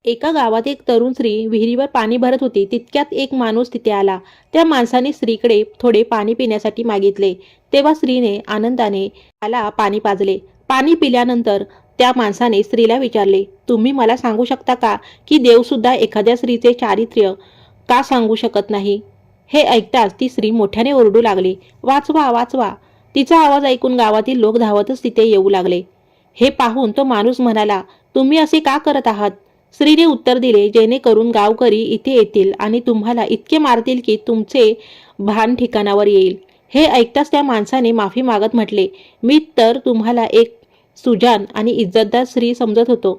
एका गावात एक तरुण स्त्री विहिरीवर पाणी भरत होती. तितक्यात एक माणूस तिथे आला. त्या माणसाने स्त्रीकडे थोडे पाणी पिण्यासाठी मागितले. तेव्हा स्त्रीने आनंदाने त्याला पाणी पाजले. पाणी पिल्यानंतर त्या माणसाने स्त्रीला विचारले, तुम्ही मला सांगू शकता का की देवसुद्धा एखाद्या स्त्रीचे चारित्र्य का सांगू शकत नाही? हे ऐकताच ती स्त्री मोठ्याने ओरडू लागली, वाचवा वाचवा. तिचा आवाज ऐकून गावातील लोक धावतच तिथे येऊ लागले. हे पाहून तो माणूस म्हणाला, तुम्ही असे का करत आहात? स्त्रीने उत्तर दिले, जेणेकरून गावकरी इथे येतील आणि तुम्हाला इतके मारतील की तुमचे भान ठिकाणावर येईल. हे ऐकताच त्या माणसाने माफी मागत म्हटले, मी तर तुम्हाला एक सुजान आणि इज्जतदार स्त्री समजत होतो.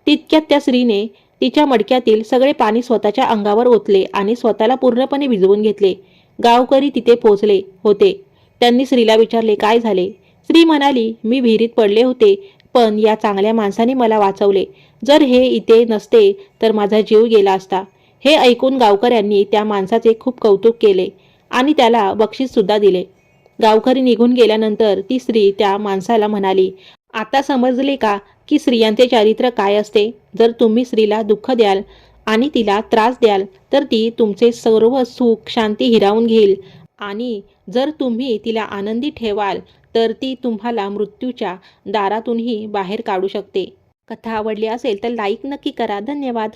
तितक्यात त्या स्त्रीने तिच्या मडक्यातील सगळे पाणी स्वतःच्या अंगावर ओतले आणि स्वतःला पूर्णपणे भिजवून घेतले. गावकरी तिथे पोहोचले होते. त्यांनी स्त्रीला विचारले, काय झाले? स्त्री म्हणाली, मी विहिरीत पडले होते, पण या चांगल्या माणसाने मला वाचवले. जर हे इथे नसते तर माझा जीव गेला असता. हे ऐकून गावकऱ्यांनी त्या माणसाचे खूप कौतुक केले आणि त्याला बक्षीस सुद्धा दिले. गावकरी निघून गेल्यानंतर ती स्त्री त्या माणसाला म्हणाली, आता समजले का की स्त्रियांचे चारित्र्य काय असते? जर तुम्ही स्त्रीला दुःख द्याल आणि तिला त्रास द्याल तर ती तुमचे सर्व सुख शांती हिरावून घेईल आणि जर तुम्ही तिला आनंदी ठेवाल तर ती तुम्हाला मृत्यूच्या दारातूनही बाहेर काढू शकते. कथा आवडली असेल तर लाईक नक्की करा. धन्यवाद.